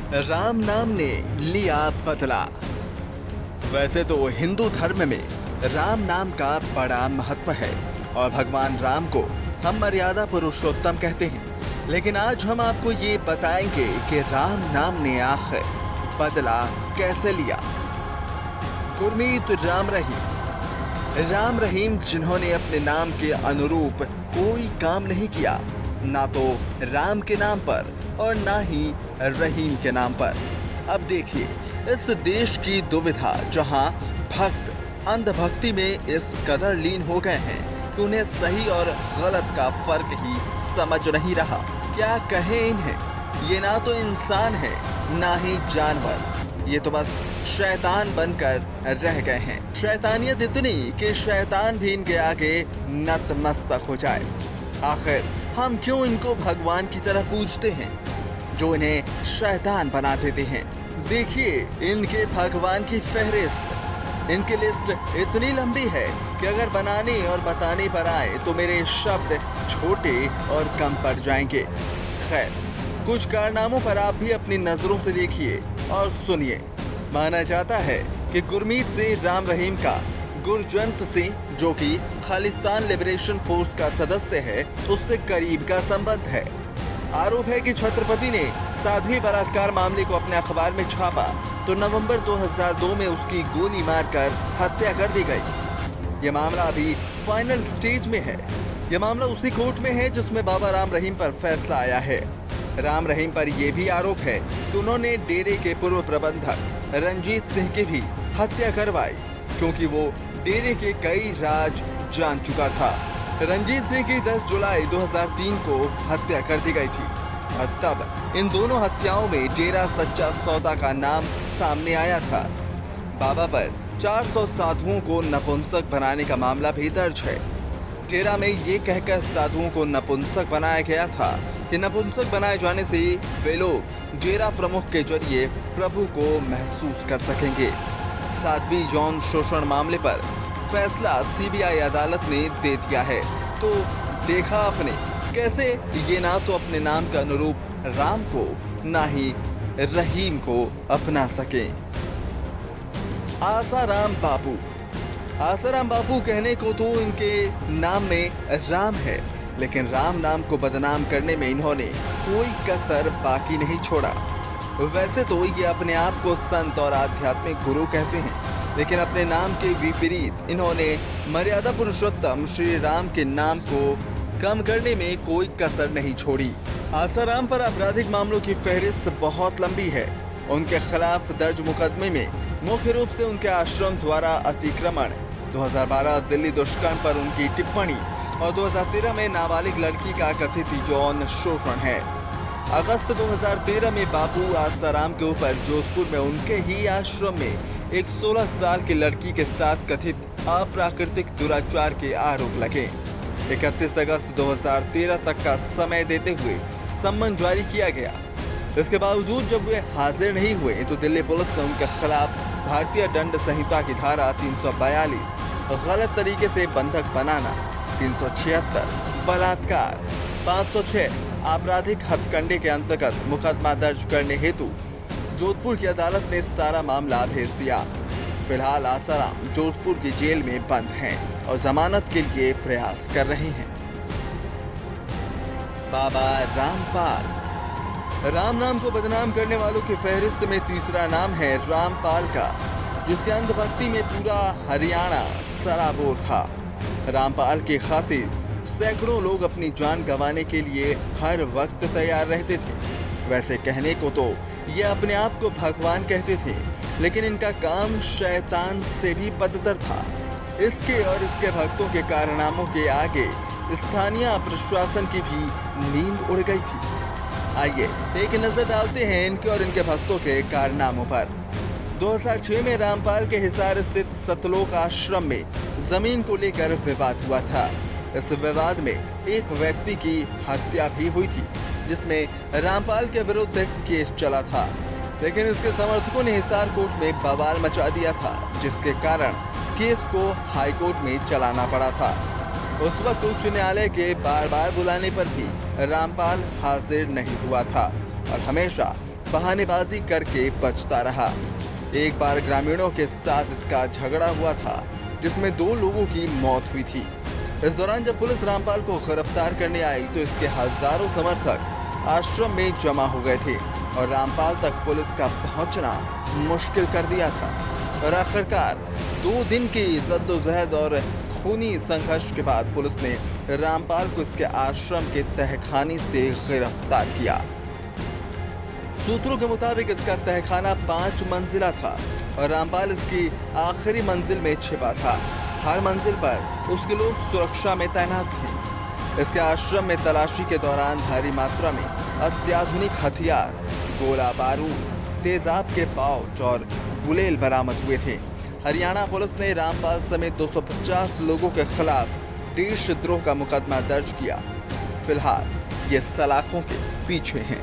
राम नाम ने लिया बदला। वैसे तो हिंदू धर्म में राम नाम का बड़ा महत्व है और भगवान राम को हम मर्यादा पुरुषोत्तम कहते हैं, लेकिन आज हम आपको ये बताएंगे कि राम नाम ने आखिर बदला कैसे लिया। गुरमीत राम रहीम जिन्होंने अपने नाम के अनुरूप कोई काम नहीं किया, ना तो राम के नाम पर और ना ही रहीम के नाम पर। अब देखिए इस देश की दुविधा, जहां भक्त अंधभक्ति में इस कदर लीन हो गए हैं कि उन्हें सही और गलत का फर्क ही समझ नहीं रहा। क्या कहें इन्हें, ये ना तो इंसान है ना ही जानवर, ये तो बस शैतान बनकर रह गए हैं। शैतानियत इतनी कि शैतान भी इनके आगे नतमस्तक हो जाए। आखिर हम क्यों इनको भगवान की तरह पूजते हैं जो इन्हें शैतान बना देते हैं। देखिए इनके भगवान की फहरिस्त, इनकी लिस्ट इतनी लंबी है कि अगर बनाने और बताने पर आए तो मेरे शब्द छोटे और कम पड़ जाएंगे। खैर, कुछ कारनामों पर आप भी अपनी नजरों से देखिए और सुनिए। माना जाता है कि गुरमीत से राम रहीम का गुरजंत सिंह, जो कि खालिस्तान लिबरेशन फोर्स का सदस्य है, उससे करीब का संबंध है। आरोप है कि छत्रपति ने साध्वी बलात्कार मामले को अपने अखबार में छापा तो नवंबर 2002 में उसकी गोली मारकर हत्या कर दी गई। यह मामला अभी फाइनल स्टेज में है। यह मामला उसी कोर्ट में है जिसमें बाबा राम रहीम पर फैसला आया है। राम रहीम पर यह भी आरोप है कि उन्होंने डेरे के पूर्व प्रबंधक रंजीत सिंह की भी हत्या करवाई, क्योंकि वो डेरे के कई राज जान चुका था। रंजीत सिंह की 10 जुलाई 2003 को हत्या कर दी गई थी और तब इन दोनों हत्याओं में डेरा सच्चा सौदा का नाम सामने आया था। बाबा पर 400 साधुओं को नपुंसक बनाने का मामला भी दर्ज है। डेरा में ये कहकर साधुओं को नपुंसक बनाया गया था कि नपुंसक बनाए जाने से वे लोग डेरा प्रमुख के जरिए प्रभु को महसूस कर सकेंगे। साध्वी यौन शोषण मामले पर फैसला सीबीआई अदालत ने दे दिया है। तो देखा आपने कैसे ये ना तो अपने नाम के अनुरूप राम को ना ही रहीम को अपना सके। आसाराम बापू कहने को तो इनके नाम में राम है, लेकिन राम नाम को बदनाम करने में इन्होंने कोई कसर बाकी नहीं छोड़ा। वैसे तो ये अपने आप को संत और आध्यात्मिक गुरु कहते हैं, लेकिन अपने नाम के विपरीत इन्होंने मर्यादा पुरुषोत्तम श्री राम के नाम को कम करने में कोई कसर नहीं छोड़ी। आसाराम पर आपराधिक मामलों की फहरिस्त बहुत लंबी है। उनके खिलाफ दर्ज मुकदमे में मुख्य रूप से उनके आश्रम द्वारा अतिक्रमण, 2012 दिल्ली दुष्कर्म पर उनकी टिप्पणी और 2013 में नाबालिग लड़की का कथित यौन शोषण है। अगस्त 2013 में बापू आसाराम के ऊपर जोधपुर में उनके ही आश्रम में एक 16 साल की लड़की के साथ कथित अप्राकृतिक दुराचार के आरोप लगे। 31 अगस्त 2013 तक का समय देते हुए सम्मन जारी किया गया। इसके बावजूद जब वे हाजिर नहीं हुए तो दिल्ली पुलिस ने उनके खिलाफ भारतीय दंड संहिता की धारा 342, गलत तरीके से बंधक बनाना, 376 बलात्कार, 506 आपराधिक हत्याकांड के अंतर्गत मुकदमा दर्ज करने हेतु जोधपुर की अदालत में सारा मामला भेज दिया। फिलहाल आसाराम जोधपुर की जेल में बंद हैं और जमानत के लिए प्रयास कर रहे हैं। बाबा रामपाल। राम नाम को बदनाम करने वालों की फहरिस्त में तीसरा नाम है रामपाल का, जिसके अंधभक्ति में पूरा हरियाणा सराबोर था। रामपाल की खातिर सैकड़ों लोग अपनी जान गंवाने के लिए हर वक्त तैयार रहते थे। वैसे कहने को तो ये अपने आप को भगवान कहते थे, लेकिन इनका काम शैतान से भी बदतर था। इसके और इसके भक्तों के कारनामों के आगे स्थानीय प्रशासन की भी नींद उड़ गई थी। आइए एक नजर डालते हैं इनके और इनके भक्तों के कारनामों पर। 2006 में रामपाल के हिसार स्थित सतलोक आश्रम में जमीन को लेकर विवाद हुआ था। इस विवाद में एक व्यक्ति की हत्या भी हुई थी, जिसमें रामपाल के विरुद्ध केस चला था, लेकिन इसके समर्थकों ने हिसार कोर्ट में बवाल मचा दिया था, जिसके कारण केस को हाई कोर्ट में चलाना पड़ा था। उस वक्त उच्च न्यायालय के बार बार बुलाने पर भी रामपाल हाजिर नहीं हुआ था और हमेशा बहानेबाजी करके बचता रहा। एक बार ग्रामीणों के साथ इसका झगड़ा हुआ था, जिसमें 2 लोगों की मौत हुई थी। इस दौरान जब पुलिस रामपाल को गिरफ्तार करने आई तो इसके हजारों समर्थक आश्रम में जमा हो गए थे और रामपाल तक पुलिस का पहुंचना मुश्किल कर दिया था। और आखिरकार 2 दिन की जद्दोजहद और खूनी संघर्ष के बाद पुलिस ने रामपाल को इसके आश्रम के तहखाने से गिरफ्तार किया। सूत्रों के मुताबिक इसका तहखाना 5 मंजिला था और रामपाल इसकी आखिरी मंजिल में छिपा था। हर मंजिल पर उसके लोग सुरक्षा में तैनात थे। इसके आश्रम में तलाशी के दौरान भारी मात्रा में अत्याधुनिक हथियार, गोला बारूद, तेजाब के पाउच और गुलेल बरामद हुए थे। हरियाणा पुलिस ने रामपाल समेत 250 लोगों के खिलाफ देशद्रोह का मुकदमा दर्ज किया। फिलहाल ये सलाखों के पीछे हैं।